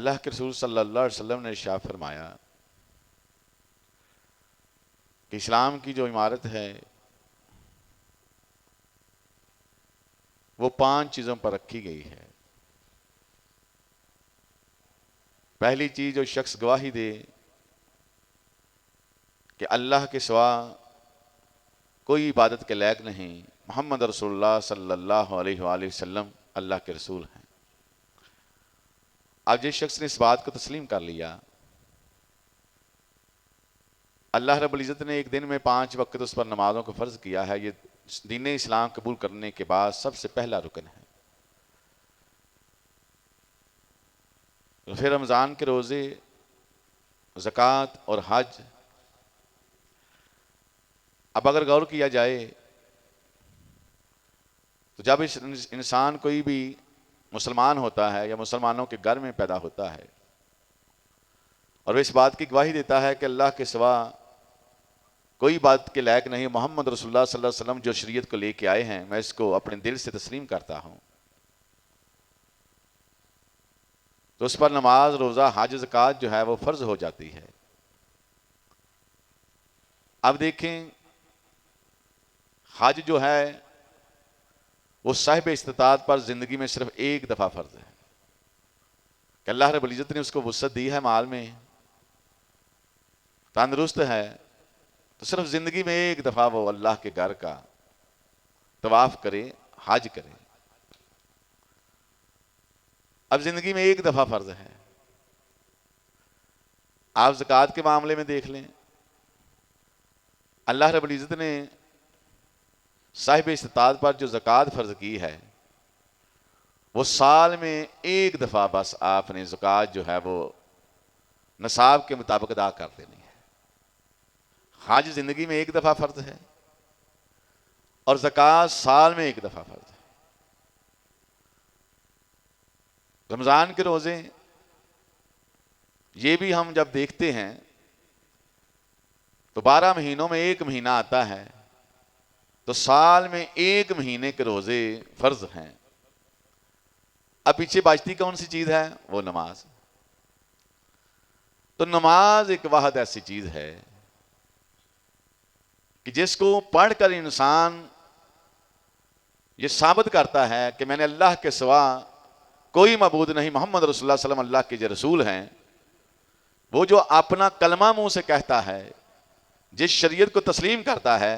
اللہ کے رسول صلی اللہ علیہ وسلم نے ارشاد فرمایا کہ اسلام کی جو عمارت ہے وہ 5 چیزوں پر رکھی گئی ہے۔ پہلی چیز، جو شخص گواہی دے کہ اللہ کے سوا کوئی عبادت کے لائق نہیں، محمد رسول اللہ صلی اللہ علیہ وآلہ وسلم اللہ کے رسول ہیں۔ اب جس شخص نے اس بات کو تسلیم کر لیا، اللہ رب العزت نے ایک دن میں 5 وقت اس پر نمازوں کو فرض کیا ہے، یہ دین اسلام قبول کرنے کے بعد سب سے پہلا رکن ہے۔ پھر رمضان کے روزے، زکوٰۃ اور حج۔ اب اگر غور کیا جائے تو جب انسان کوئی بھی مسلمان ہوتا ہے یا مسلمانوں کے گھر میں پیدا ہوتا ہے اور وہ اس بات کی گواہی دیتا ہے کہ اللہ کے سوا کوئی بات کے لائق نہیں، محمد رسول اللہ صلی اللہ علیہ وسلم جو شریعت کو لے کے آئے ہیں میں اس کو اپنے دل سے تسلیم کرتا ہوں، تو اس پر نماز، روزہ، حج، زکوٰۃ جو ہے وہ فرض ہو جاتی ہے۔ اب دیکھیں، حج جو ہے وہ صاحب استطاعت پر زندگی میں صرف ایک دفعہ فرض ہے کہ اللہ رب العزت نے اس کو وسعت دی ہے، مال میں تندرست ہے، تو صرف زندگی میں ایک دفعہ وہ اللہ کے گھر کا طواف کرے، حج کرے۔ اب زندگی میں ایک دفعہ فرض ہے۔ آپ زکوٰۃ کے معاملے میں دیکھ لیں، اللہ رب العزت نے صاحب استطاعت پر جو زکوٰۃ فرض کی ہے وہ سال میں ایک دفعہ بس آپ نے زکوٰۃ جو ہے وہ نصاب کے مطابق ادا کر دینی ہے۔ حج زندگی میں ایک دفعہ فرض ہے اور زکوٰۃ سال میں ایک دفعہ فرض ہے۔ رمضان کے روزے، یہ بھی ہم جب دیکھتے ہیں تو 12 مہینوں میں ایک مہینہ آتا ہے، تو سال میں ایک مہینے کے روزے فرض ہیں۔ اب پیچھے بچتی کون سی چیز ہے؟ وہ نماز۔ تو نماز ایک واحد ایسی چیز ہے کہ جس کو پڑھ کر انسان یہ ثابت کرتا ہے کہ میں نے اللہ کے سوا کوئی معبود نہیں، محمد رسول اللہ صلی اللہ علیہ وسلم اللہ کے جو رسول ہیں، وہ جو اپنا کلمہ منہ سے کہتا ہے، جس شریعت کو تسلیم کرتا ہے،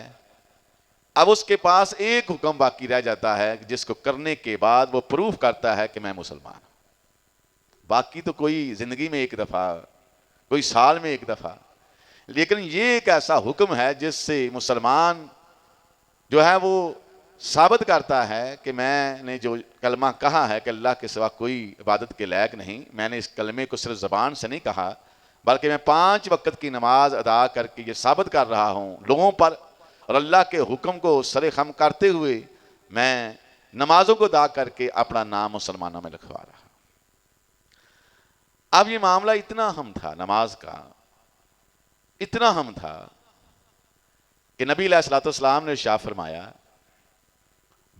اب اس کے پاس ایک حکم باقی رہ جاتا ہے جس کو کرنے کے بعد وہ پروف کرتا ہے کہ میں مسلمان ہوں۔ باقی تو کوئی زندگی میں ایک دفعہ، کوئی سال میں ایک دفعہ، لیکن یہ ایک ایسا حکم ہے جس سے مسلمان جو ہے وہ ثابت کرتا ہے کہ میں نے جو کلمہ کہا ہے کہ اللہ کے سوا کوئی عبادت کے لائق نہیں، میں نے اس کلمے کو صرف زبان سے نہیں کہا بلکہ میں 5 وقت کی نماز ادا کر کے یہ ثابت کر رہا ہوں لوگوں پر، اور اللہ کے حکم کو سر خم کرتے ہوئے میں نمازوں کو ادا کر کے اپنا نام مسلمانوں میں لکھوا رہا۔ اب یہ معاملہ اتنا اہم تھا، نماز کا اتنا اہم تھا کہ نبی علیہ الصلوۃ والسلام نے ارشاد فرمایا،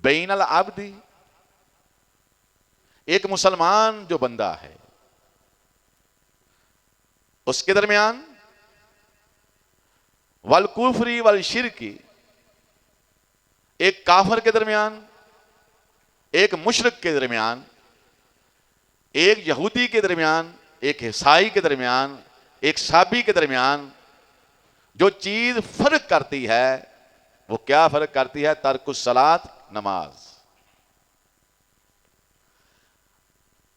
بین العبد، ایک مسلمان جو بندہ ہے اس کے درمیان، والکفر والشرک، ایک کافر کے درمیان، ایک مشرک کے درمیان، ایک یہودی کے درمیان، ایک عیسائی کے درمیان، ایک صابی کے درمیان جو چیز فرق کرتی ہے، وہ کیا فرق کرتی ہے؟ ترک الصلاۃ، نماز۔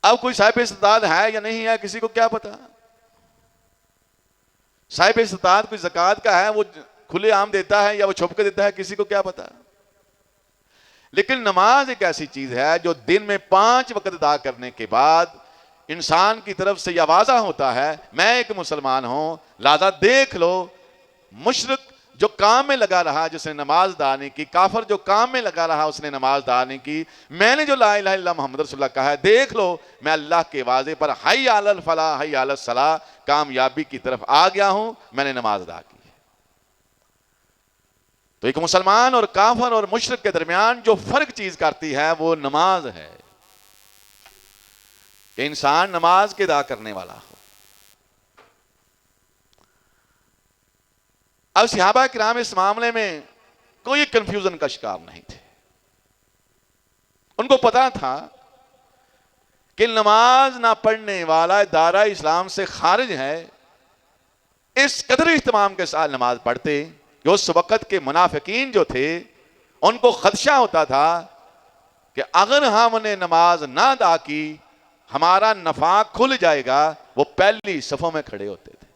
اب کوئی صاحب استطاعت ہے یا نہیں ہے کسی کو کیا پتا؟ صاحب استطاعت کوئی زکوٰۃ کا ہے، وہ کھلے عام دیتا ہے یا وہ چھپ کے دیتا ہے، کسی کو کیا پتا؟ لیکن نماز ایک ایسی چیز ہے جو دن میں 5 وقت ادا کرنے کے بعد انسان کی طرف سے یہ واضح ہوتا ہے میں ایک مسلمان ہوں۔ لہذا دیکھ لو، مشرک جو کام میں لگا رہا جس نے نماز ادا نہیں کی، کافر جو کام میں لگا رہا اس نے نماز ادا نہیں کی، میں نے جو لا الہ الا اللہ محمد رسول اللہ کہا ہے، دیکھ لو میں اللہ کے واضح پر حی علی الفلاح، حی علی الصلاح، کامیابی کی طرف آ گیا ہوں، میں نے نماز ادا کی ہے۔ تو ایک مسلمان اور کافر اور مشرک کے درمیان جو فرق چیز کرتی ہے وہ نماز ہے۔ کہ انسان نماز کے ادا کرنے والا ہو۔ اب صحابہ کرام اس معاملے میں کوئی کنفیوژن کا شکار نہیں تھے، ان کو پتا تھا کہ نماز نہ پڑھنے والا دائرہ اسلام سے خارج ہے۔ اس قدر اہتمام کے ساتھ نماز پڑھتے کہ اس وقت کے منافقین جو تھے ان کو خدشہ ہوتا تھا کہ اگر ہم نے نماز نہ ادا کی ہمارا نفاق کھل جائے گا۔ وہ پہلی صفوں میں کھڑے ہوتے تھے۔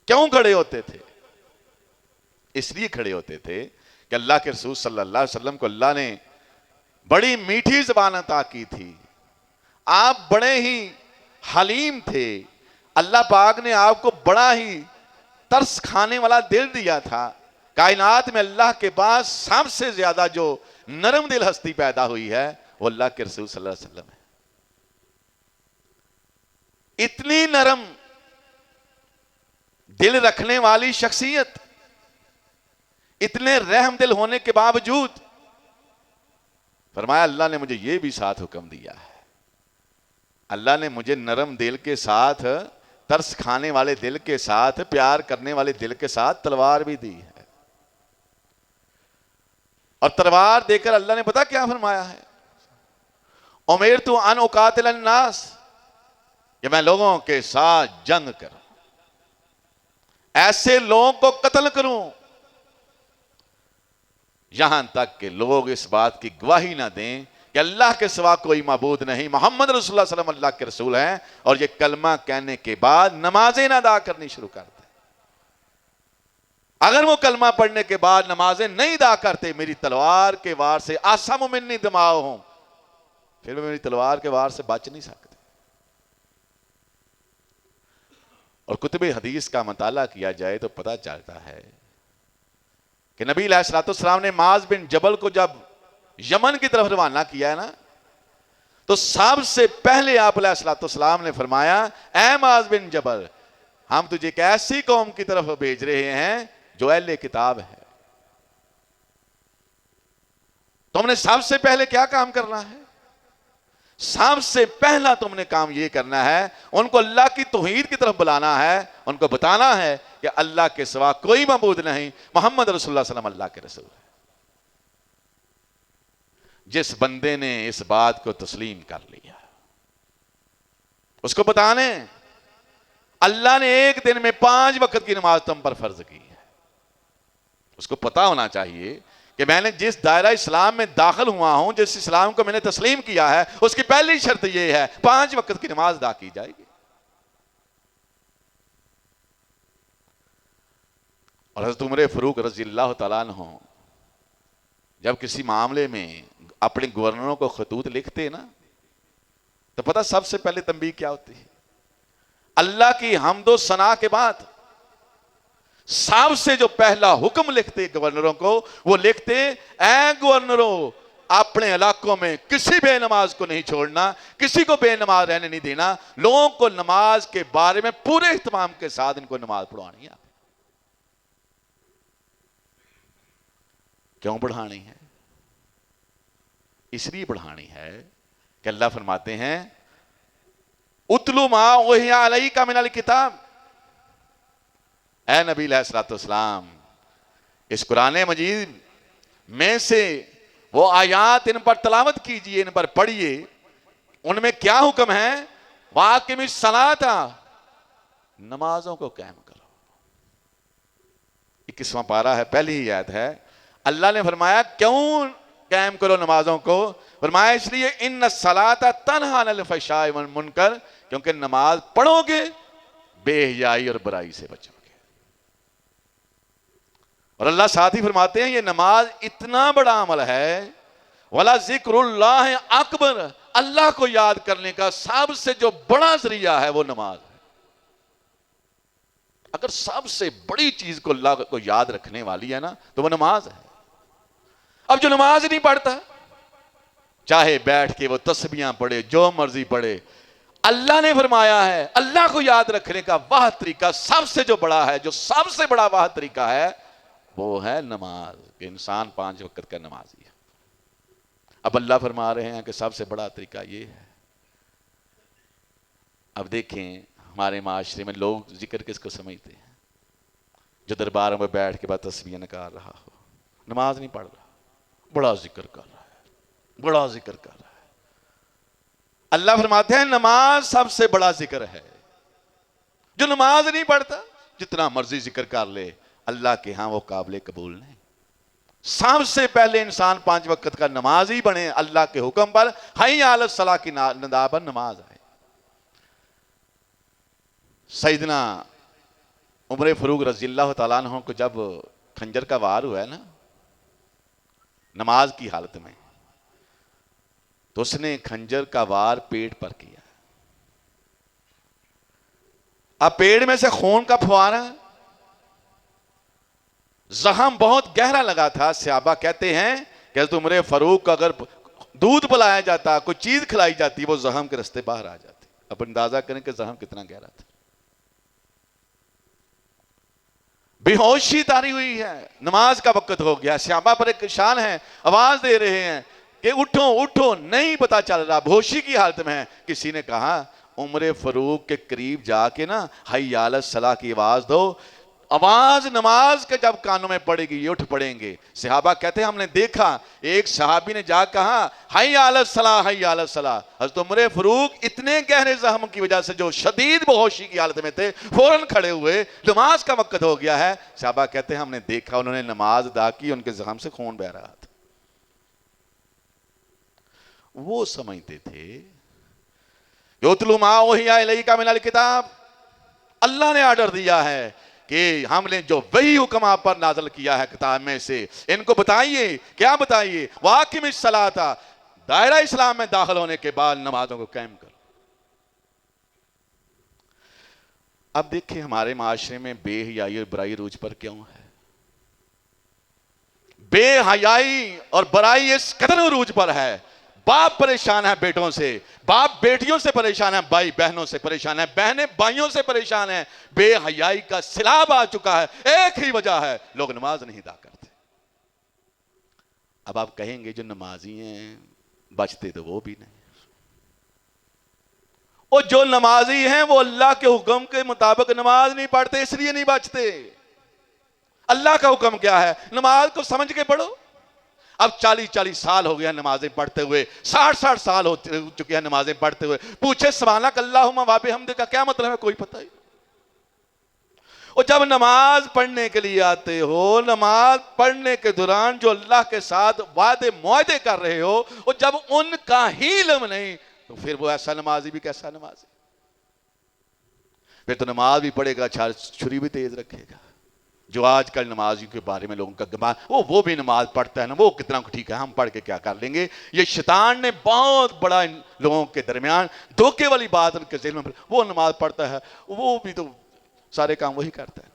کیوں کھڑے ہوتے تھے؟ اس لیے کھڑے ہوتے تھے کہ اللہ کے رسول صلی اللہ علیہ وسلم کو اللہ نے بڑی میٹھی زبان عطا کی تھی، آپ بڑے ہی حلیم تھے، اللہ پاک نے آپ کو بڑا ہی ترس کھانے والا دل دیا تھا۔ کائنات میں اللہ کے پاس سب سے زیادہ جو نرم دل ہستی پیدا ہوئی ہے وہ اللہ کے رسول صلی اللہ علیہ وسلم ہے۔ اتنی نرم دل رکھنے والی شخصیت، اتنے رحم دل ہونے کے باوجود فرمایا اللہ نے مجھے یہ بھی ساتھ حکم دیا ہے، اللہ نے مجھے نرم دل کے ساتھ، ترس کھانے والے دل کے ساتھ، پیار کرنے والے دل کے ساتھ تلوار بھی دی ہے۔ اور تلوار دے کر اللہ نے پتا کیا فرمایا ہے؟ اُمِرْتُ أَنْ أُقَاتِلَ النَّاسَ، کہ میں لوگوں کے ساتھ جنگ کروں، ایسے لوگوں کو قتل کروں یہاں تک کہ لوگ اس بات کی گواہی نہ دیں کہ اللہ کے سوا کوئی معبود نہیں، محمد رسول اللہ صلی اللہ علیہ وسلم اللہ کے رسول ہیں، اور یہ کلمہ کہنے کے بعد نمازیں نہ ادا کرنی شروع کر دیں۔ اگر وہ کلمہ پڑھنے کے بعد نمازیں نہیں ادا کرتے، میری تلوار کے وار سے آسم منی دماؤ ہوں، پھر وہ میری تلوار کے وار سے بچ نہیں سکتے۔ اور کتب حدیث کا مطالعہ کیا جائے تو پتہ چلتا ہے کہ نبی علیہ الصلوۃ والسلام نے معاذ بن جبل کو جب یمن کی طرف روانہ کیا ہے نا، تو سب سے پہلے آپ علیہ الصلوۃ والسلام نے فرمایا اے معاذ بن جبل، ہم تجھے ایک ایسی قوم کی طرف بھیج رہے ہیں جو اہل کتاب ہے، تم نے سب سے پہلے کیا کام کرنا ہے؟ سب سے پہلا تم نے کام یہ کرنا ہے، ان کو اللہ کی توحید کی طرف بلانا ہے، ان کو بتانا ہے کہ اللہ کے سوا کوئی معبود نہیں، محمد رسول اللہ صلی اللہ علیہ وسلم اللہ کے رسول ہے۔ جس بندے نے اس بات کو تسلیم کر لیا، اس کو بتانے اللہ نے ایک دن میں 5 وقت کی نماز تم پر فرض کی ہے، اس کو پتا ہونا چاہیے کہ میں نے جس دائرہ اسلام میں داخل ہوا ہوں، جس اسلام کو میں نے تسلیم کیا ہے، اس کی پہلی شرط یہ ہے 5 وقت کی نماز ادا کی جائے گی۔ اور حضرت عمر فاروق رضی اللہ تعالیٰ عنہ جب کسی معاملے میں اپنے گورنروں کو خطوط لکھتے نا، تو پتہ سب سے پہلے تنبیہ کیا ہوتی ہے؟ اللہ کی حمد و ثنا کے بعد سب سے جو پہلا حکم لکھتے گورنروں کو، وہ لکھتے اے گورنروں، اپنے علاقوں میں کسی بے نماز کو نہیں چھوڑنا، کسی کو بے نماز رہنے نہیں دینا، لوگوں کو نماز کے بارے میں پورے اہتمام کے ساتھ ان کو نماز پڑھانی ہے۔ کیوں پڑھانی ہے؟ اس لیے پڑھانی ہے کہ اللہ فرماتے ہیں اتلو ما اوحی الیک من الکتاب، اے نبی علیہ الصلوۃ والسلام اس قرآن مجید میں سے وہ آیات ان پر تلاوت کیجئے، ان پر پڑھیے، ان میں کیا حکم ہے؟ واقم الصلاۃ، نمازوں کو قائم کرو۔ 21واں پارہ ہے، پہلی ہی آیت ہے۔ اللہ نے فرمایا کیوں قائم کرو نمازوں کو؟ فرمایا اس لیے ان الصلاۃ تنہی عن الفحشاء والمنکر، کیونکہ نماز پڑھو گے بے حیائی اور برائی سے بچو گے۔ اور اللہ ساتھ ہی فرماتے ہیں یہ نماز اتنا بڑا عمل ہے، وَلَا ذِكْرُ اللَّهِ اکبر، اللہ کو یاد کرنے کا سب سے جو بڑا ذریعہ ہے وہ نماز ہے۔ اگر سب سے بڑی چیز کو اللہ کو یاد رکھنے والی ہے نا تو وہ نماز ہے۔ اب جو نماز نہیں پڑھتا، چاہے بیٹھ کے وہ تسبیحاں پڑھے، جو مرضی پڑھے، اللہ نے فرمایا ہے اللہ کو یاد رکھنے کا واحد طریقہ سب سے جو بڑا ہے، جو سب سے بڑا واحد طریقہ ہے وہ ہے نماز، کہ انسان 5 وقت کا نمازی ہے۔ اب اللہ فرما رہے ہیں کہ سب سے بڑا طریقہ یہ ہے. اب دیکھیں ہمارے معاشرے میں لوگ ذکر کس کو سمجھتے ہیں؟ جو درباروں میں بیٹھ کے بعد تسبیح نکال رہا ہو، نماز نہیں پڑھ رہا، بڑا ذکر کر رہا ہے، بڑا ذکر کر رہا ہے. اللہ فرماتے ہیں نماز سب سے بڑا ذکر ہے. جو نماز نہیں پڑھتا جتنا مرضی ذکر کر لے، اللہ کے ہاں وہ قابل قبول نہیں. سب سے پہلے انسان 5 وقت کا نمازی بنے، اللہ کے حکم پر حی علی الصلاۃ کی ندا پر نماز آئے. سیدنا عمر فاروق رضی اللہ تعالیٰ عنہ کو جب خنجر کا وار ہوا ہے نا نماز کی حالت میں، تو اس نے خنجر کا وار پیٹ پر کیا. اب پیٹ میں سے خون کا پھوارا، زخم بہت گہرا لگا تھا. صحابہ کہتے ہیں کہ حضرت عمر فاروق کو اگر دودھ پلایا جاتا، کوئی چیز کھلائی جاتی، وہ زخم کے رستے باہر آ جاتی. اب اندازہ کریں کہ زخم کتنا گہرا تھا. بے ہوشی تاری ہوئی ہے، نماز کا وقت ہو گیا. صحابہ پریشان ہیں، آواز دے رہے ہیں کہ اٹھو اٹھو، نہیں پتا چل رہا، بے ہوشی کی حالت میں ہے. کسی نے کہا عمر فاروق کے قریب جا کے نا حی علی الصلاۃ کی آواز دو. آواز نماز کے جب کانوں میں پڑے گی یہ اٹھ پڑیں گے. صحابہ کہتے ہیں ہم نے دیکھا ایک صحابی نے جا کہا حی علی الصلاۃ، حی علی الصلاۃ. حضرت عمر فاروق اتنے گہرے زخم کی وجہ سے جو شدید بے ہوشی کی حالت میں تھے فوراً کھڑے ہوئے، نماز کا وقت ہو گیا ہے. صحابہ کہتے ہیں ہم نے دیکھا انہوں نے نماز ادا کی، ان کے زخم سے خون بہ رہا تھا. وہ سمجھتے تھے یتلو ما اوحی الیک من الکتاب، اللہ نے آرڈر دیا ہے کہ ہم نے جو وہی حکم آپ پر نازل کیا ہے کتاب میں سے ان کو بتائیے. کیا بتائیے؟ واقم الصلاۃ، دائرہ اسلام میں داخل ہونے کے بعد نمازوں کو قائم کرو. اب دیکھیں ہمارے معاشرے میں بے حیائی اور برائی روج پر کیوں ہے؟ بے حیائی اور برائی اس قدر عروج پر ہے. باپ پریشان ہے بیٹوں سے، باپ بیٹیوں سے پریشان ہے، بھائی بہنوں سے پریشان ہے، بہنیں بھائیوں سے پریشان ہیں. بے حیائی کا سیلاب آ چکا ہے. ایک ہی وجہ ہے، لوگ نماز نہیں ادا کرتے. اب آپ کہیں گے جو نمازی ہیں بچتے تو وہ بھی نہیں، اور جو نمازی ہیں وہ اللہ کے حکم کے مطابق نماز نہیں پڑھتے اس لیے نہیں بچتے. اللہ کا حکم کیا ہے؟ نماز کو سمجھ کے پڑھو. اب 40 سال ہو گیا نمازیں پڑھتے ہوئے، 60 سال ہو چکے ہیں نمازیں پڑھتے ہوئے. پوچھے سبحانک اللہم و بحمدک کا کیا مطلب ہے؟ کوئی پتہ ہی. اور جب نماز پڑھنے کے لیے آتے ہو، نماز پڑھنے کے دوران جو اللہ کے ساتھ وعدے معاہدے کر رہے ہو، اور جب ان کا ہی علم نہیں تو پھر وہ ایسا نمازی بھی کیسا نمازی؟ پھر تو نماز بھی پڑھے گا، چھری بھی تیز رکھے گا. جو آج کل نمازیوں کے بارے میں لوگوں کا گمان، وہ بھی نماز پڑھتا ہے نا، وہ کتنا ٹھیک ہے، ہم پڑھ کے کیا کر لیں گے. یہ شیطان نے بہت بڑا ان لوگوں کے درمیان دھوکے والی بات ان کے ذہن میں، وہ نماز پڑھتا ہے، وہ بھی تو سارے کام وہی کرتا ہے.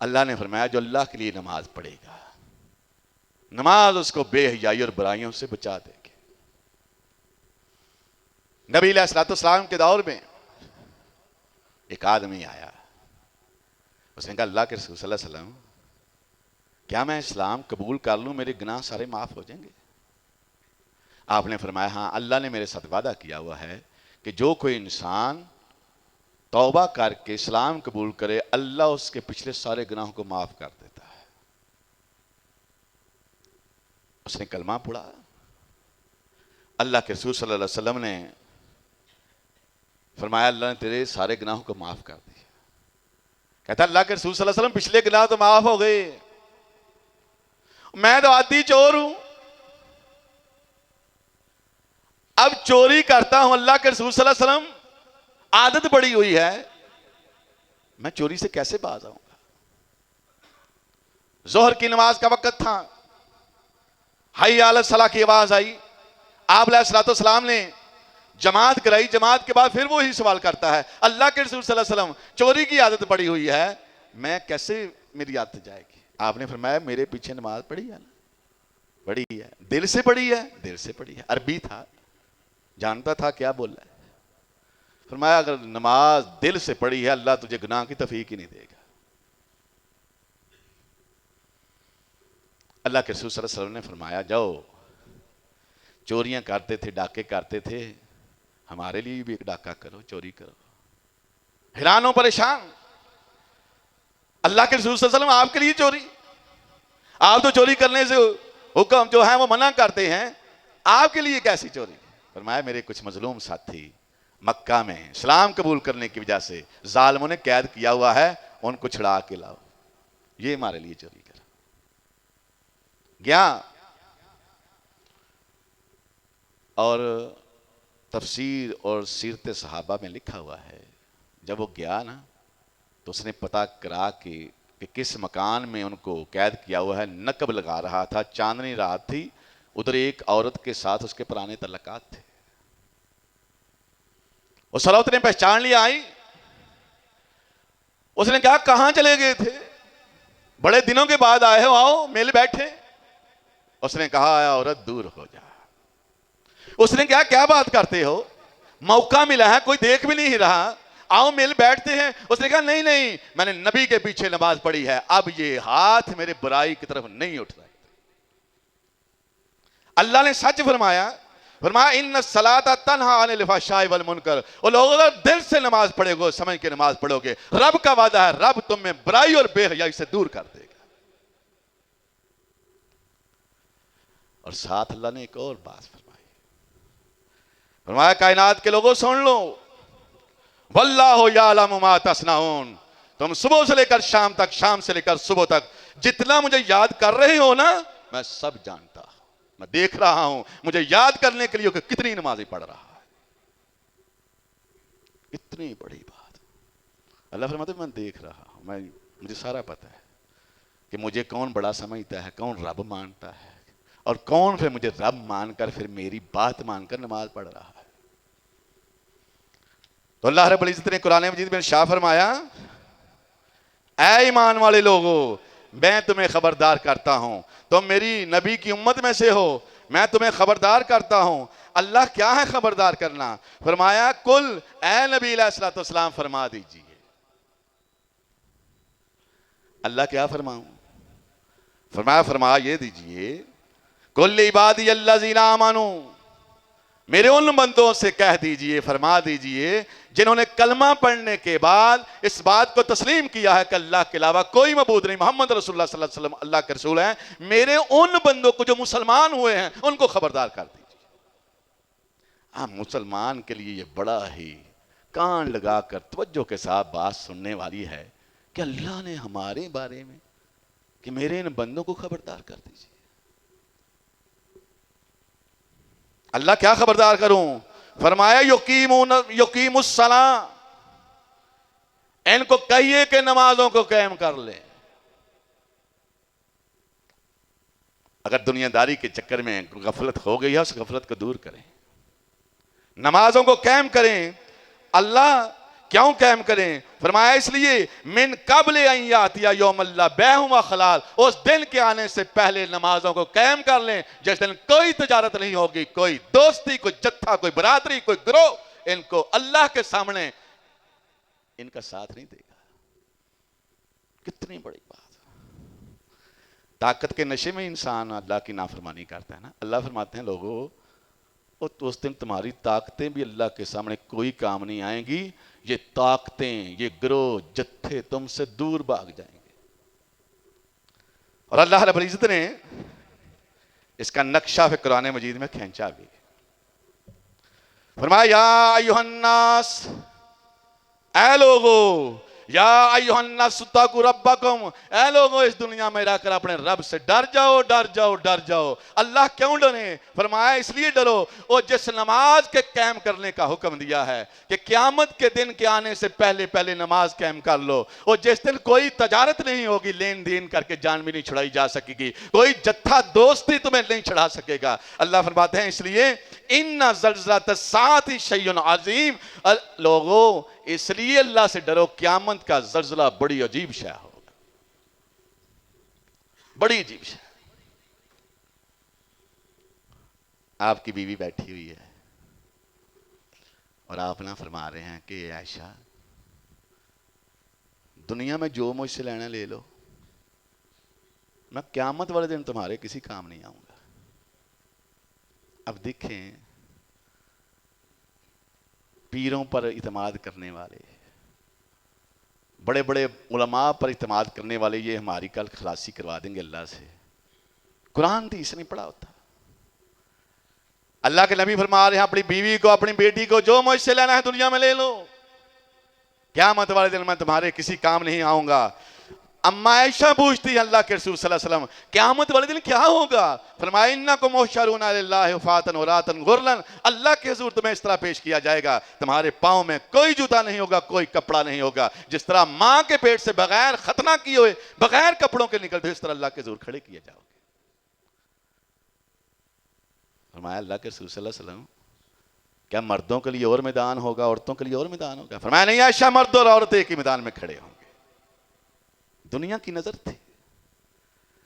اللہ نے فرمایا جو اللہ کے لیے نماز پڑھے گا، نماز اس کو بے حیائی اور برائیوں سے بچا دے گی. نبی علیہ الصلوۃ والسلام کے دور میں ایک آدمی آیا، اس نے کہا اللہ کے رسول صلی اللہ علیہ وسلم کیا میں اسلام قبول کر لوں، میرے گناہ سارے معاف ہو جائیں گے؟ آپ نے فرمایا ہاں، اللہ نے میرے ساتھ وعدہ کیا ہوا ہے کہ جو کوئی انسان توبہ کر کے اسلام قبول کرے اللہ اس کے پچھلے سارے گناہوں کو معاف کر دیتا ہے. اس نے کلمہ پڑھا، اللہ کے رسول صلی اللہ علیہ وسلم نے فرمایا اللہ نے تیرے سارے گناہوں کو معاف کر دیا. کہتا اللہ کے رسول صلی اللہ علیہ وسلم پچھلے گناہ تو معاف ہو گئے، میں تو عادی چور ہوں، اب چوری کرتا ہوں، اللہ کے رسول صلی اللہ علیہ وسلم عادت پڑی ہوئی ہے، میں چوری سے کیسے باز آؤں گا؟ ظہر کی نماز کا وقت تھا، حی علی الصلاۃ کی آواز آئی، آپ علیہ الصلوۃ والسلام نے جماعت کرائی. جماعت کے بعد پھر وہی سوال کرتا ہے اللہ کے رسول صلی اللہ علیہ وسلم چوری کی عادت پڑی ہوئی ہے، میں کیسے میری عادت جائے گی؟ آپ نے فرمایا میرے پیچھے نماز پڑھی ہے نا، پڑھی ہے، دل سے پڑھی ہے، دل سے پڑھی ہے. عربی تھا، جانتا تھا کیا بول رہا ہے. فرمایا اگر نماز دل سے پڑھی ہے اللہ تجھے گناہ کی توفیق ہی نہیں دے گا. اللہ کے رسول صلی اللہ علیہ وسلم نے فرمایا جاؤ چوریاں کرتے تھے، ڈاکے کرتے تھے، ہمارے لیے بھی ایک ڈاکہ کرو، چوری کرو. حیران ہو، پریشان. اللہ کے رسول صلی اللہ علیہ وسلم آپ کے لیے چوری، آپ تو چوری کرنے سے حکم جو ہے وہ منع کرتے ہیں، آپ کے لیے کیسی چوری؟ فرمایا میرے کچھ مظلوم ساتھی مکہ میں اسلام قبول کرنے کی وجہ سے ظالموں نے قید کیا ہوا ہے، ان کو چھڑا کے لاؤ، یہ ہمارے لیے چوری کرا. گیا اور تفسیر اور سیرت صحابہ میں لکھا ہوا ہے، جب وہ گیا نا تو اس نے پتہ کرا کہ کس مکان میں ان کو قید کیا ہوا ہے. نقب لگا رہا تھا، چاندنی رات تھی، ادھر ایک عورت کے ساتھ اس کے پرانے تعلقات تھے. اس عورت نے پہچان لیا، آئی، اس نے کہا کہاں چلے گئے تھے، بڑے دنوں کے بعد آئے ہو، آؤ مل بیٹھے. اس نے کہا اے عورت دور ہو جا. اس نے کہا کیا بات کرتے ہو، موقع ملا ہے، کوئی دیکھ بھی نہیں رہا، آؤ مل بیٹھتے ہیں. اس نے کہا نہیں نہیں، میں نے نبی کے پیچھے نماز پڑھی ہے، اب یہ ہاتھ میرے برائی کی طرف نہیں اٹھ رہے. اللہ نے سچ فرمایا، فرمایا ان الصلاۃ تنہی عن الفحشاء والمنکر. اور لوگ اگر دل سے نماز پڑھے گو، سمجھ کے نماز پڑھو گے، رب کا وعدہ ہے رب تم میں برائی اور بے حیائی سے دور کر دے گا. اور ساتھ اللہ نے ایک اور بات فرمائی، فرمایا کائنات کے لوگوں سن لو، واللہ یعلم ما تصنعون. تم صبح سے لے کر شام تک، شام سے لے کر صبح تک جتنا مجھے یاد کر رہے ہو نا، میں سب جانتا ہوں، میں دیکھ رہا ہوں مجھے یاد کرنے کے لیے کہ کتنی نمازیں پڑھ رہا ہے. اتنی بڑی بات. اللہ فرماتے میں دیکھ رہا ہوں، مجھے سارا پتہ ہے کہ مجھے کون بڑا سمجھتا ہے، کون رب مانتا ہے، اور کون پھر مجھے رب مان کر پھر میری بات مان کر نماز پڑھ رہا ہے. تو اللہ رب العزت نے قرآن مجید میں ارشاد فرمایا، اے ایمان والے لوگو میں تمہیں خبردار کرتا ہوں، تم میری نبی کی امت میں سے ہو، میں تمہیں خبردار کرتا ہوں. اللہ کیا ہے خبردار کرنا؟ فرمایا کل اے نبی علیہ الصلوۃ والسلام فرما دیجئے. اللہ کیا فرماؤں؟ فرمایا یہ دیجئے، کل عبادی الذین آمنوا، میرے ان بندوں سے کہہ دیجئے، فرما دیجئے جنہوں نے کلمہ پڑھنے کے بعد اس بات کو تسلیم کیا ہے کہ اللہ کے علاوہ کوئی معبود نہیں، محمد رسول اللہ صلی اللہ علیہ وسلم اللہ کے رسول ہیں، میرے ان بندوں کو جو مسلمان ہوئے ہیں ان کو خبردار کر دیجئے. مسلمان کے لیے یہ بڑا ہی کان لگا کر توجہ کے ساتھ بات سننے والی ہے کہ اللہ نے ہمارے بارے میں کہ میرے ان بندوں کو خبردار کر دیجئے. اللہ کیا خبردار کروں؟ فرمایا یقیم الصلاۃ، ان کو کہیے کہ نمازوں کو قائم کر لیں. اگر دنیا داری کے چکر میں غفلت ہو گئی ہے اس غفلت کو دور کریں، نمازوں کو قائم کریں. اللہ کیوں قائم کریں؟ فرمایا اس لیے من قبل ان یاتی یوم لا بیع ولا خلال، اس دن کے آنے سے پہلے نمازوں کو قائم کر لیں جس دن کوئی تجارت نہیں ہوگی، کوئی دوستی، کوئی جتھا، کوئی برادری، کوئی گروہ ان کو اللہ کے سامنے ان کا ساتھ نہیں دے گا. کتنی بڑی بات. طاقت کے نشے میں انسان اللہ کی نافرمانی کرتا ہے نا. اللہ فرماتے ہیں لوگوں اس دن تمہاری طاقتیں بھی اللہ کے سامنے کوئی کام نہیں آئیں گی، یہ طاقتیں، یہ گروہ، جتھے تم سے دور بھاگ جائیں گے. اور اللہ رب العزت نے اس کا نقشہ پھر قرآن مجید میں کھینچا بھی. فرمایا یا ایھا الناس، اے لوگو، یا ایھا الناس اتقوا ربکم، اے لوگو اس دنیا میں رہ کر اپنے رب سے ڈر جاؤ، ڈر جاؤ، ڈر جاؤ. اللہ کیوں ڈریں؟ فرمایا اس لیے ڈرو وہ جس نماز کے قائم کرنے کا حکم دیا ہے کہ قیامت کے دن کے آنے سے پہلے پہلے نماز قائم کر لو. اور جس دن کوئی تجارت نہیں ہوگی، لین دین کر کے جان بھی نہیں چھڑائی جا سکے گی، کوئی جتھا دوستی تمہیں نہیں چھڑا سکے گا. اللہ فرماتے ہیں اس لیے ان زلزلۃ الساعۃ شیء عظیم، لوگوں اس لیے اللہ سے ڈرو، قیامت کا زلزلہ بڑی عجیب شے ہوگا، بڑی عجیب شے. آپ کی بیوی بیٹھی ہوئی ہے اور آپ نہ فرما رہے ہیں کہ عائشہ دنیا میں جو مجھ سے لینا لے لو، میں قیامت والے دن تمہارے کسی کام نہیں آؤں گا. اب دیکھیں پیروں پر اعتماد کرنے والے، بڑے بڑے علماء پر اعتماد کرنے والے یہ ہماری کل خلاصی کروا دیں گے اللہ سے. قرآن حدیث نہیں پڑھا ہوتا. اللہ کے نبی فرما رہے ہیں اپنی بیوی کو اپنی بیٹی کو جو مجھ سے لینا ہے دنیا میں لے لو، قیامت والے دن میں تمہارے کسی کام نہیں آؤں گا. اما عائشہ پوچھتی ہے اللہ کے رسول صلی اللہ علیہ وسلم قیامت والے دن کیا ہوگا؟ فرمایا انکم محشرون الی اللہ حفاۃ عراۃ غرلا، اللہ کے حضور تمہیں اس طرح پیش کیا جائے گا تمہارے پاؤں میں کوئی جوتا نہیں ہوگا، کوئی کپڑا نہیں ہوگا. جس طرح ماں کے پیٹ سے بغیر ختنہ کیے ہوئے بغیر کپڑوں کے نکلتے اس طرح اللہ کے حضور کھڑے کیے جاؤ گے. فرمایا اللہ کے رسول صلی اللہ علیہ وسلم کیا مردوں کے لیے اور میدان ہوگا عورتوں کے لیے اور میدان ہوگا؟ فرمایا نہیں عائشہ، مرد اور عورت ایک ہی میدان میں کھڑے ہوں گے. دنیا کی نظر تھی.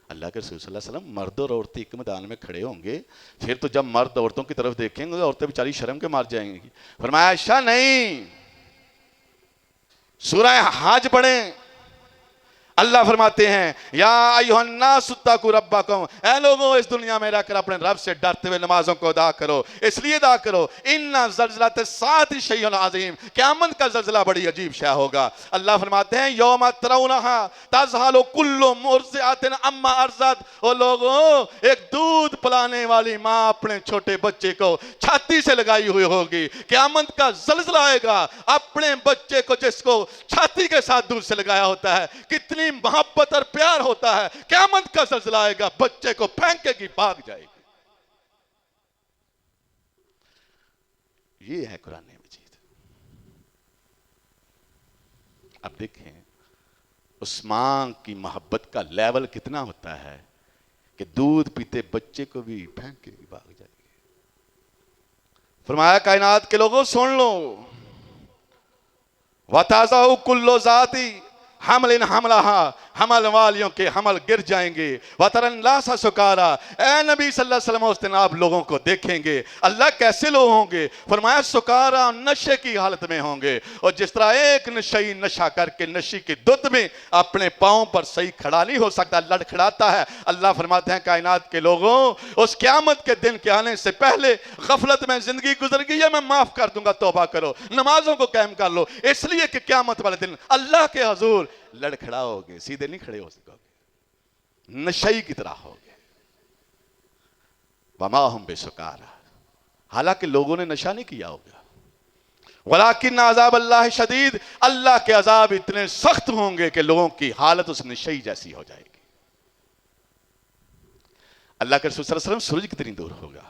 اللہ کے رسول صلی اللہ علیہ وسلم مرد اور عورتیں ایک میدان میں کھڑے ہوں گے، پھر تو جب مرد عورتوں کی طرف دیکھیں گے عورتیں بیچاری شرم کے مار جائیں گی. فرمایا عائشہ نہیں، سورہ حج پڑھیں. اللہ فرماتے ہیں یا ایھا الناس اتقوا ربکم، اے لوگوں اس دنیا میں رہ کر اپنے رب سے ڈرتے ہوئے نمازوں کو ادا کرو. اس لیے ادا کرو ان زلزلۃ الساعۃ شیء عظیم، قیامت کا زلزلہ بڑی عجیب شے ہوگا. اللہ فرماتے ہیں یوم ترونھا تذہل کل مرضعۃ عما ارضعت، او لوگوں ایک دودھ پلانے والی ماں اپنے چھوٹے بچے کو چھاتی سے لگائی ہوئی ہوگی. قیامت کا زلزلہ آئے گا، اپنے بچے کو جس کو چھاتی کے ساتھ دودھ سے لگایا ہوتا ہے کتنی محبت اور پیار ہوتا ہے، قیامت کا زلزلہ آئے گا بچے کو پھینکے گی بھاگ جائے گی. یہ ہے قرآن مجید. اب دیکھیں اس ماں کی محبت کا لیول کتنا ہوتا ہے کہ دودھ پیتے بچے کو بھی پھینکے گی بھاگ جائے گی. فرمایا کائنات کے لوگوں سن لو وَتَضَعُ كُلُّ ذَاتِ حمل حملہا، حمل والیوں کے حمل گر جائیں گے. وَتَرَى النَّاسَ سُکَارَىٰ، اے نبی صلی اللہ علیہ وسلم اس دن آپ لوگوں کو دیکھیں گے. اللہ کیسے لوگ ہوں گے؟ فرمایا سکارا، نشے کی حالت میں ہوں گے. اور جس طرح ایک نشئی نشہ کر کے نشی کی دھت میں اپنے پاؤں پر صحیح کھڑا نہیں ہو سکتا، لڑکھڑاتا ہے. اللہ فرماتے ہیں کائنات کے لوگوں اس قیامت کے دن کے آنے سے پہلے غفلت میں زندگی گزر گئی ہے، میں معاف کر دوں گا، توبہ کرو، نمازوں کو قائم کر لو. اس لیے کہ قیامت والے دن اللہ کے حضور لڑکھڑاؤ گے، سیدھے نہیں کھڑے ہو سکو گے، نشئی کی طرح ہوگے. وما ہم بسکارا، حالانکہ لوگوں نے نشہ نہیں کیا ہوگا. ولیکن عذاب اللہ شدید، اللہ کے عذاب اتنے سخت ہوں گے کہ لوگوں کی حالت اس نشئی جیسی ہو جائے گی. اللہ کے رسول صلی اللہ علیہ وسلم سورج کتنی دور ہوگا؟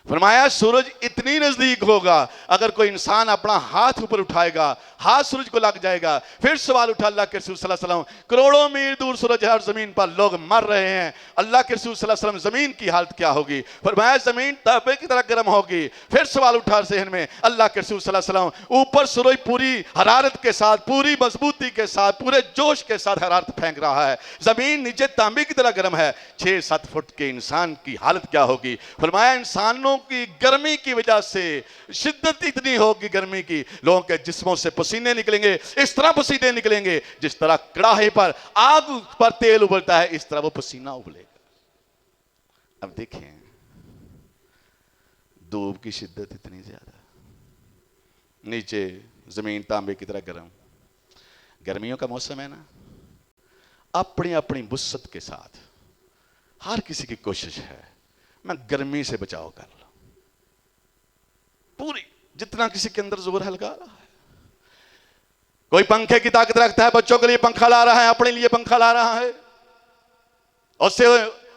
فرمایا سورج اتنی نزدیک ہوگا اگر کوئی انسان اپنا ہاتھ اوپر اٹھائے گا ہاتھ سورج کو لگ جائے گا. پھر سوال اٹھا اللہ کے رسول صلی اللہ علیہ وسلم کروڑوں میل دور سورج ہے اور زمین پر لوگ مر رہے ہیں، اللہ کے رسول صلی اللہ علیہ وسلم زمین کی حالت کیا ہوگی؟ فرمایا زمین تانبے کی طرح گرم ہوگی. پھر سوال اٹھا ذہن میں اللہ کے رسول صلی اللہ علیہ وسلم اوپر سورج پوری حرارت کے ساتھ پوری مضبوطی کے ساتھ پورے جوش کے ساتھ حرارت پھینک رہا ہے، زمین نیچے تانبے کی طرح گرم ہے، 6-7 فٹ کے انسان کی حالت کیا ہوگی؟ فرمایا انسانوں کی گرمی کی وجہ سے شدت اتنی ہوگی گرمی کی، لوگوں کے جسموں سے پسینے نکلیں گے، اس طرح پسینے نکلیں گے جس طرح کڑاہے پر آگ پر تیل ابلتا ہے اس طرح وہ پسینہ ابلے گا. اب دیکھیں دھوپ کی شدت اتنی زیادہ، نیچے زمین تانبے کی طرح گرم. گرمیوں کا موسم ہے نا، اپنی اپنی وسعت کے ساتھ ہر کسی کی کوشش ہے میں گرمی سے بچاؤ کر لوں، پوری جتنا کسی کے اندر زور ہلکا رہا ہے. کوئی پنکھے کی طاقت رکھتا ہے، بچوں کے لیے پنکھا لا رہا ہے، اپنے لیے پنکھا لا رہا ہے. اس سے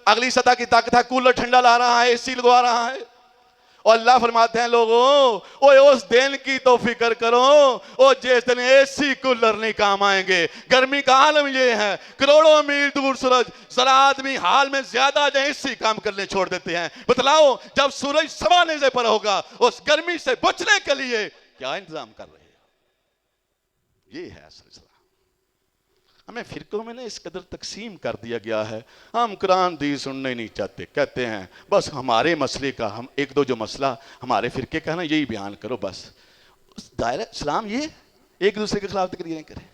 اگلی سطح کی طاقت ہے، کولر ٹھنڈا لا رہا ہے، اے سی لگوا رہا ہے. اور اللہ فرماتے ہیں لوگوں اس دن کی تو فکر کرو جس دن اے سی کولر نہیں کام آئیں گے. گرمی کا عالم یہ ہے، کروڑوں میل دور سورج، ذرا آدمی حال میں زیادہ جائے اے سی کام کرنے چھوڑ دیتے ہیں. بتلاؤ جب سورج سوا نیزے پر ہوگا اس گرمی سے بچنے کے لیے کیا انتظام کر رہے ہیں؟ یہ ہے اصل اسلام. ہمیں فرقوں میں اس قدر تقسیم کر دیا گیا ہے، ہم قرآن حدیث سننے نہیں چاہتے، کہتے ہیں بس ہمارے مسئلے کا ہم ایک دو جو مسئلہ ہمارے فرقے کا ہے نا یہی بیان کرو بس. دائرہ اسلام یہ ایک دوسرے کے خلاف تقریریں کریں.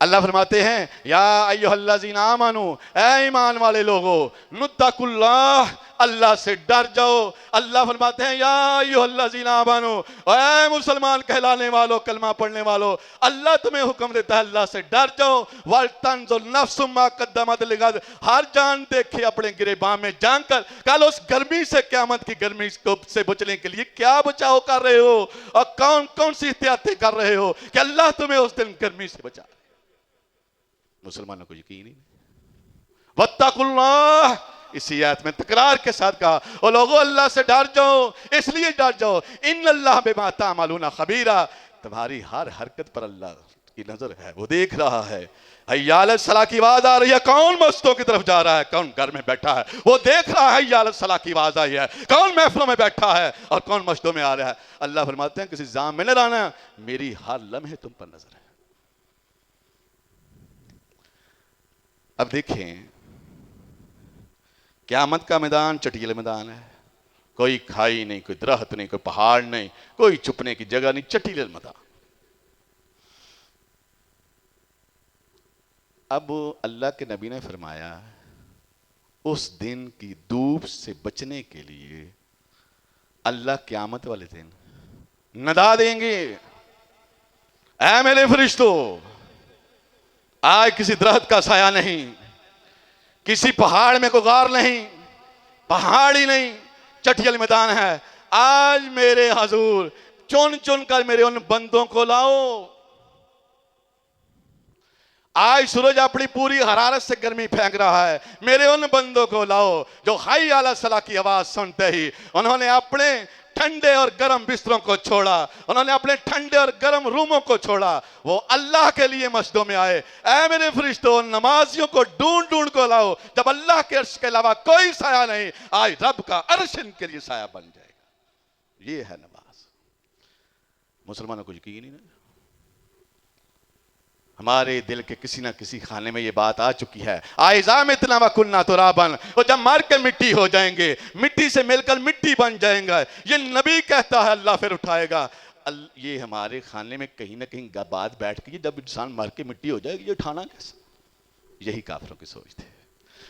اللہ فرماتے ہیں یا ایھا الذین آمنوا، اے ایمان والے لوگو، نتقوا اللہ، اللہ سے ڈر جاؤ۔ اللہ فرماتے ہیں یا ایھا الذین آمنو، اے مسلمان کہلانے والو، کلمہ پڑھنے والو، اللہ تمہیں حکم دیتا ہے اللہ سے ڈر جاؤ۔ وَلْتَنْظُرْ نَفْسٌ مَا قَدَّمَتْ لِغَدٍ، ہر جان دیکھے اپنے گریباں میں جان کر کل اس گرمی سے، قیامت کی گرمی سے بچنے کے لیے کیا بچاؤ کر رہے ہو، اور کون کون سی احتیاطیں کر رہے ہو کہ اللہ تمہیں اس دن گرمی سے بچا۔ مسلمانوں کو یقین ہی نہیں۔ وَاتَّقُوا اللَّهَ، اسی آیت میں تکرار کے ساتھ کہا، اور لوگوں اللہ سے ڈر جاؤ، اس لیے ڈر جاؤ، ان اللہ بما تعملون خبیرا، تمہاری ہر حرکت پر اللہ کی نظر ہے، وہ دیکھ رہا ہے۔ حی علی الصلاۃ کی آواز آ رہی ہے، کون مسجدوں کی طرف جا رہا ہے، کون گھر میں بیٹھا ہے، وہ دیکھ رہا ہے۔ حی علی الصلاۃ کی آواز آئی ہے، کون محفلوں میں بیٹھا ہے اور کون مسجدوں میں آ رہا ہے۔ اللہ فرماتے ہیں کسی ظام میں نہ رہنا، میری ہر لمحے تم پر نظر ہے۔ اب دیکھیں، قیامت کا میدان چٹیل میدان ہے، کوئی کھائی نہیں، کوئی درخت نہیں، کوئی پہاڑ نہیں، کوئی چھپنے کی جگہ نہیں، چٹیل میدان۔ اب اللہ کے نبی نے فرمایا اس دن کی دھوپ سے بچنے کے لیے اللہ قیامت والے دن ندا دیں گے، اے میرے فرشتوں، آج کسی درخت کا سایہ نہیں، کسی پہاڑ میں کوئی غار نہیں، پہاڑ ہی نہیں، چٹیل میدان ہے، آج میرے حضور چن چن کر میرے ان بندوں کو لاؤ۔ آج سورج اپنی پوری حرارت سے گرمی پھینک رہا ہے، میرے ان بندوں کو لاؤ جو حی علی الصلاۃ کی آواز سنتے ہی انہوں نے اپنے ٹھنڈے اور گرم بستروں کو چھوڑا، انہوں نے اپنے ٹھنڈے اور گرم روموں کو چھوڑا، وہ اللہ کے لیے مسجدوں میں آئے۔ اے میرے فرشتوں، نمازیوں کو ڈھونڈ ڈھونڈ کو لاؤ، جب اللہ کے عرش کے علاوہ کوئی سایہ نہیں، آج رب کا عرش ان کے لیے سایہ بن جائے گا۔ یہ ہے نماز۔ مسلمانوں کو یقین ہی نہیں، ہمارے دل کے کسی نہ کسی خانے میں یہ بات آ چکی ہے، آئزا متنا وکننا ترابا، وہ جب مر کے مٹی ہو جائیں گے، مٹی سے مل کر مٹی بن جائیں گا، یہ نبی کہتا ہے، اللہ پھر اٹھائے گا۔ یہ ہمارے خانے میں کہیں نہ کہیں بات بیٹھ گئی، جب انسان مر کے مٹی ہو جائے گی، یہ اٹھانا کیسے؟ یہی کافروں کی سوچ تھی،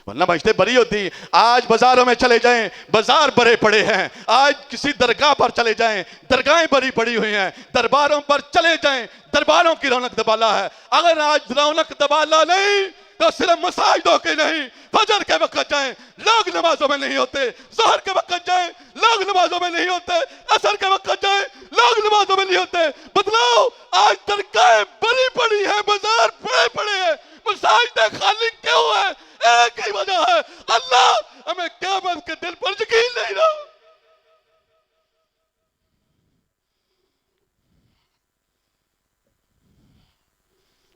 ورنہ بچتے بری ہوتی۔ آج بازاروں میں چلے جائیں، بازار بھرے پڑے ہیں، آج کسی درگاہ پر چلے جائیں، درگاہیں بھری پڑی ہوئی ہیں، درباروں پر چلے جائیں، درباروں کی رونق دبالا ہے۔ اگر آج رونق دبالا نہیں تو صرف مساجدوں کے نہیں، فجر کے وقت جائیں، لوگ نمازوں میں نہیں ہوتے، ظہر کے وقت جائیں، لوگ نمازوں میں نہیں ہوتے، عصر کے وقت جائیں، لوگ نمازوں میں نہیں ہوتے۔ بدلاؤ، آج درگاہیں بھری پڑی ہیں، بازار بھرے پڑے ہیں، مساجدیں خالی کیوں ہیں؟ ایک ہی وجہ ہے، اللہ ہمیں قیامت کے دن پر یقین نہیں رہا۔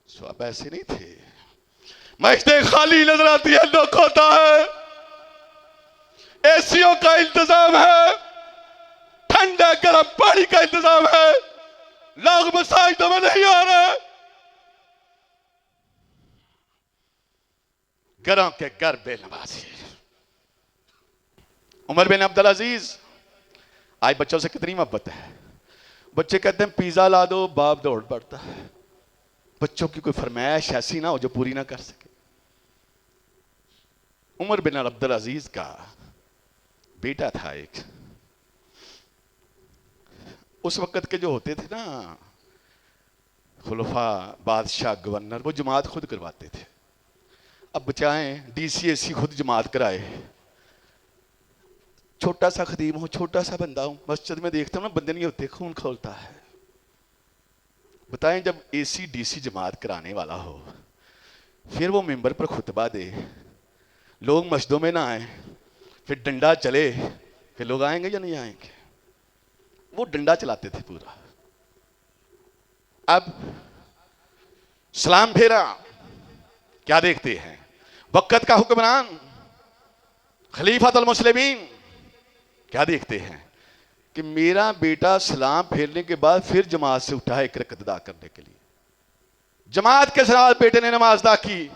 سواب ایسے نہیں تھے، مسجدیں خالی نظر آتی ہے، دکھ ہوتا ہے، ایسیوں کا انتظام ہے، ٹھنڈے گرم پانی کا انتظام ہے، لوگ مساجدوں میں نہیں آ رہے، گھروں کے گھر بے نمازی۔ عمر بن عبدالعزیز، آج بچوں سے کتنی محبت ہے، بچے کہتے ہیں پیزا لا دو، باپ دوڑ پڑتا ہے، بچوں کی کوئی فرمائش ایسی نہ ہو جو پوری نہ کر سکے۔ عمر بن عبدالعزیز کا بیٹا تھا ایک، اس وقت کے جو ہوتے تھے نا خلفاء، بادشاہ، گورنر، وہ جماعت خود کرواتے تھے۔ اب بچائیں ڈی سی اے سی خود جماعت کرائے، چھوٹا سا خدیم ہوں، چھوٹا سا بندہ ہوں، مسجد میں دیکھتا ہوں نا بندے نہیں ہوتے، خون کھولتا ہے۔ بتائیں جب اے سی ڈی سی جماعت کرانے والا ہو، پھر وہ ممبر پر خطبہ دے، لوگ مسجدوں میں نہ آئیں، پھر ڈنڈا چلے، پھر لوگ آئیں گے یا نہیں آئیں گے؟ وہ ڈنڈا چلاتے تھے پورا۔ اب سلام پھیرا، کیا دیکھتے ہیں؟ وقت کا حکمران، خلیفۃ المسلمین، کیا دیکھتے ہیں کہ میرا بیٹا سلام پھیرنے کے بعد پھر جماعت سے اٹھا ایک رکعت ادا کرنے کے لیے۔ جماعت کے ساتھ بیٹے نے نماز ادا کی،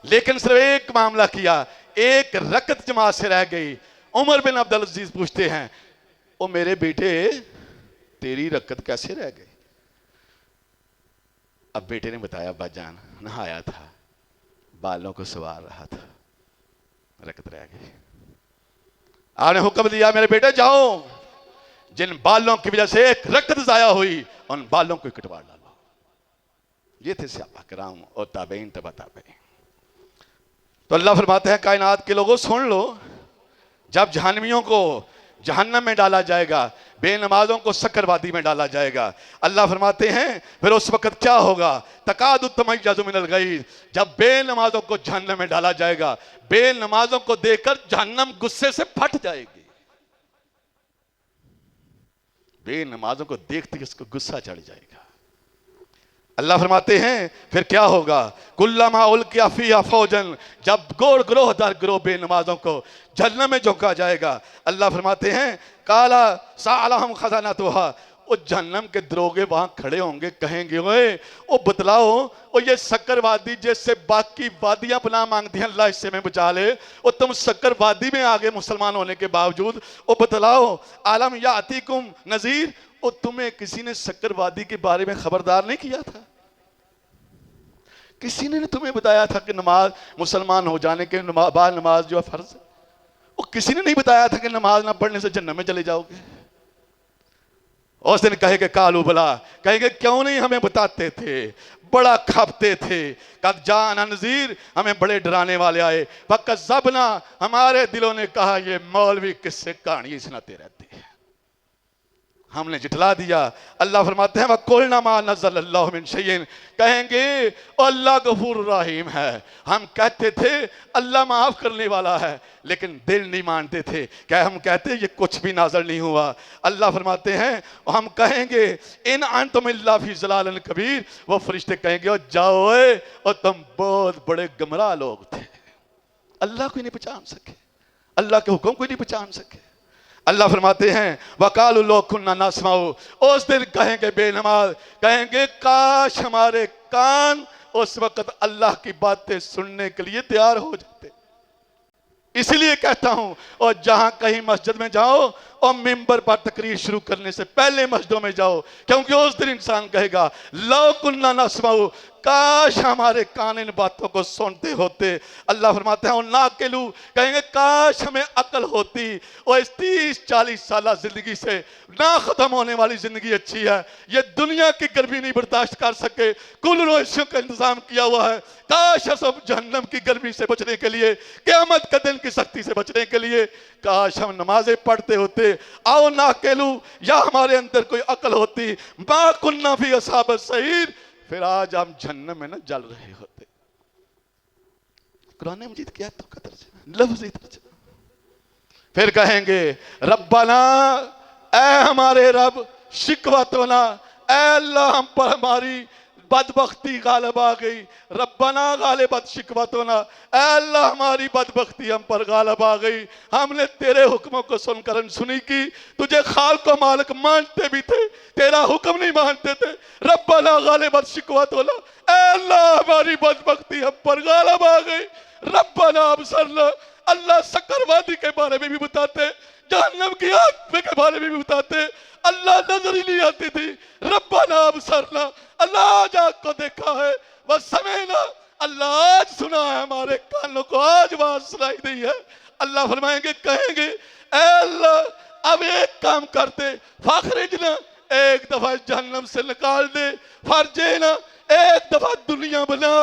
لیکن صرف ایک معاملہ کیا، ایک رکعت جماعت سے رہ گئی۔ عمر بن عبدالعزیز پوچھتے ہیں، او میرے بیٹے تیری رکعت کیسے رہ گئی؟ اب بیٹے نے بتایا، ابا جان نہایا تھا، بالوں کو سنوار رہا تھا، رکعت رہ گئی۔ آپ نے حکم دیا میرے بیٹے جاؤ، جن بالوں کی وجہ سے ایک رکعت ضائع ہوئی ان بالوں کو کٹوا ڈالو۔ یہ تھے صحابہ کرام اور تابعین تبع تابعین۔ تو اللہ فرماتے ہیں کائنات کے لوگوں سن لو، جب جہنمیوں کو جہنم میں ڈالا جائے گا، بے نمازوں کو سکر وادی میں ڈالا جائے گا، اللہ فرماتے ہیں پھر اس وقت کیا ہوگا؟ تکاد تمیز من الغیظ، جب بے نمازوں کو جہنم میں ڈالا جائے گا، بے نمازوں کو دیکھ کر جہنم غصے سے پھٹ جائے گی۔ بے نمازوں کو دیکھتے ہی اس کو غصہ چڑھ جائے گا۔ اللہ فرماتے ہیں پھر کیا ہوگا؟ کلما القیا فیہا فوجن، جب گروہ در گروہ بے نمازوں کو جہنم میں جھونکا جائے گا، اللہ فرماتے ہیں کالا سألہم خزانتہا، وہ جہنم کے دروگے وہاں کھڑے ہوں گے، کہیں گے او بتلاؤ، او یہ سکر وادی جس سے باقی وادیاں پناہ مانگتی ہیں اللہ اس سے میں بچا لے، او تم سکر وادی میں آگے مسلمان ہونے کے باوجود، او بتلاؤ عالم یاتیکم نذیر، او تمہیں کسی نے سکر وادی کے بارے میں خبردار نہیں کیا تھا؟ کسی نے تمہیں بتایا تھا کہ نماز مسلمان ہو جانے کے بعد نماز جو ہے فرض ہے؟ وہ کسی نے نہیں بتایا تھا کہ نماز نہ پڑھنے سے جنت میں چلے جاؤ گے؟ اس دن کہے کہ کالو بلا، کہیں گے کیوں نہیں ہمیں بتاتے تھے، بڑا کھپتے تھے، قد جاءنا نذیر، ہمیں بڑے ڈرانے والے آئے، فکذبنا، ہمارے دلوں نے کہا یہ مولوی کس سے کہانی سناتے رہتے ہیں، ہم نے جھٹلا دیا۔ اللہ فرماتے ہیں وَقُلْنَا مَا نَزَّلَ اللَّهُ مِن شَيْءٍ، کہیں گے اللہ غفور رحیم ہے، ہم کہتے تھے اللہ معاف کرنے والا ہے، لیکن دل نہیں مانتے تھے، کہ ہم کہتے یہ کچھ بھی نازل نہیں ہوا۔ اللہ فرماتے ہیں ہم کہیں گے ان انتم الا فی ضلال کبیر، وہ فرشتے کہیں گے جاؤ اور تم بہت بڑے گمراہ لوگ تھے، اللہ کو نہیں پہچان سکے، اللہ کے حکم کو نہیں پہچان سکے۔ اللہ فرماتے ہیں وَقَالُوا لَوْ كُنَّا نَسْمَعُ، اس دن کہیں گے بے نماز، کہیں گے کاش ہمارے کان اس وقت اللہ کی باتیں سننے کے لیے تیار ہو جاتے۔ اس لیے کہتا ہوں، اور جہاں کہیں مسجد میں جاؤ اور ممبر پر تقریر شروع کرنے سے پہلے مسجدوں میں جاؤ، کیونکہ اس دن انسان کہے گا لَوْ كُنَّا نَسْمَعُ، کاش ہمارے کان ان باتوں کو سنتے ہوتے۔ اللہ فرماتے ہیں ناقلو، کہیں گے کاش ہمیں عقل ہوتی، اور اس 30-40 سالہ زندگی سے نہ ختم ہونے والی زندگی اچھی ہے، یہ دنیا کی گرمی نہیں برداشت کر سکے، کل روشوں کا انتظام کیا ہوا ہے، کاش ہم جہنم کی گرمی سے بچنے کے لیے، قیامت کا دن کی سختی سے بچنے کے لیے کاش ہم نمازیں پڑھتے ہوتے۔ آؤ ناقلو، یا ہمارے اندر کوئی عقل ہوتی، ما کننا فی اصحاب السعیر، پھر آج ہم جہنم میں نہ جل رہے ہوتے۔ قرآن مجید کیا تو کا ترجمہ، لفظی ترجمہ۔ پھر کہیں گے ربنا، اے ہمارے رب، شکوتنا، اے اللہ ہم پر ہماری بدبختی غالب آ گئی، ربنا غالبت شکوتنا، اے اللہ ہماری بدبختی ہم پر غالب آ گئی، ہم نے تیرے حکموں کو سن کر انسنی کی، تجھے خالق و مالک مانتے بھی تھے، تیرا حکم نہیں مانتے تھے، ربنا غالبت شکوتنا، اے اللہ ہماری بدبختی ہم پر غالب آ گئی، ربنا ابصرنا، اللہ سکر وادی کے بارے میں بھی بتاتے، جہنم کی آگ کے بارے میں بھی بتاتے، اللہ نظر ہی نہیں آتی تھی، ربنا ابصرنا، اللہ آج آگ کو دیکھا ہے، وسمعنا، اللہ آج سنا ہے، ہمارے کانوں کو آج بات سنائی دی ہے۔ اللہ فرمائیں گے کہیں گے اے اللہ اب ایک کام کرتے، فاخرجنا، ایک دفعہ جہنم سے نکال دے، فرجینا، ایک دفعہ دنیا بنا،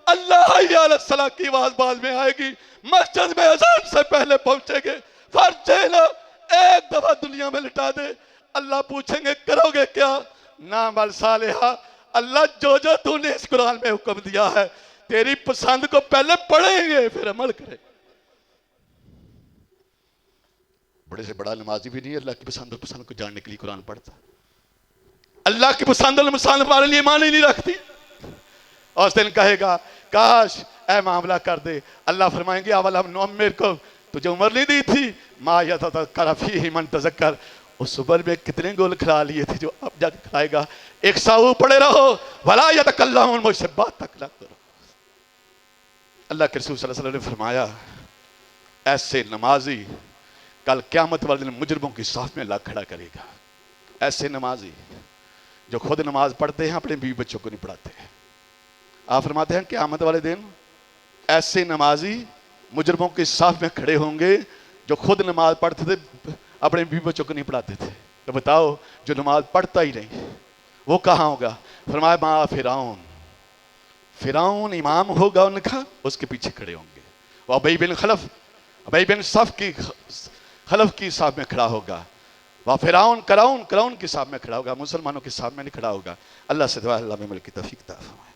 اللہ حی علی الصلاۃ کی آواز بعد میں آئے گی، مسجد میں اذان سے پہلے پہنچیں گے، فرجینا، ایک دفعہ دنیا میں لٹا دے۔ اللہ پوچھیں گے کرو گے کیا؟ نعمل صالحہ، اللہ جو جو تو نے اس قرآن میں حکم دیا ہے تیری پسند کو پہلے پڑھیں گے پھر عمل کریں۔ بڑے سے بڑا نمازی بھی نہیں اللہ کی پسند اور پسند کو جاننے کے لیے قرآن پڑھتا، اللہ کی پسند اور پسند ہمارے لیے معنی نہیں رکھتی۔ اور اس دن کہے گا کاش اے معاملہ کر دے، اللہ فرمائیں گے اولم نعمر کو، تجھے عمر نہیں دی تھی، ما یتذکر فیہ من تذکر، اس عمر میں کتنے گول کھلا لیے تھے جو اب جا کے کھلائے گا۔ ایک ساؤ پڑے رہو ولا یتکلمون، مجھ سے بات تک نہ کرو۔ اللہ کے رسول صلی اللہ علیہ وسلم نے فرمایا ایسے نمازی کل قیامت والے دن مجرموں کی صف میں اللہ کھڑا کرے گا۔ ایسے نمازی جو خود نماز پڑھتے ہیں اپنے بیوی بچوں کو نہیں پڑھاتے ہیں، آپ فرماتے ہیں قیامت والے دن ایسے نمازی مجرموں کے صف میں کھڑے ہوں گے، جو خود نماز پڑھتے تھے اپنے بیوی بچوں کو نہیں پڑھاتے تھے. تو بتاؤ جو نماز پڑھتا ہی نہیں وہ کہاں ہوگا؟ فرمایا ماں فرعون امام ہوگا ان کا، اس کے پیچھے کھڑے ہوں گے. وہ ابی بن خلف کی صاحب میں کھڑا ہوگا. وہ فرعون کراؤن کی صاحب میں کھڑا ہوگا، مسلمانوں کی صاحب میں نہیں کھڑا ہوگا. اللہ سے دعا اللہ میں ملک کی توفیق عطا فرمائے.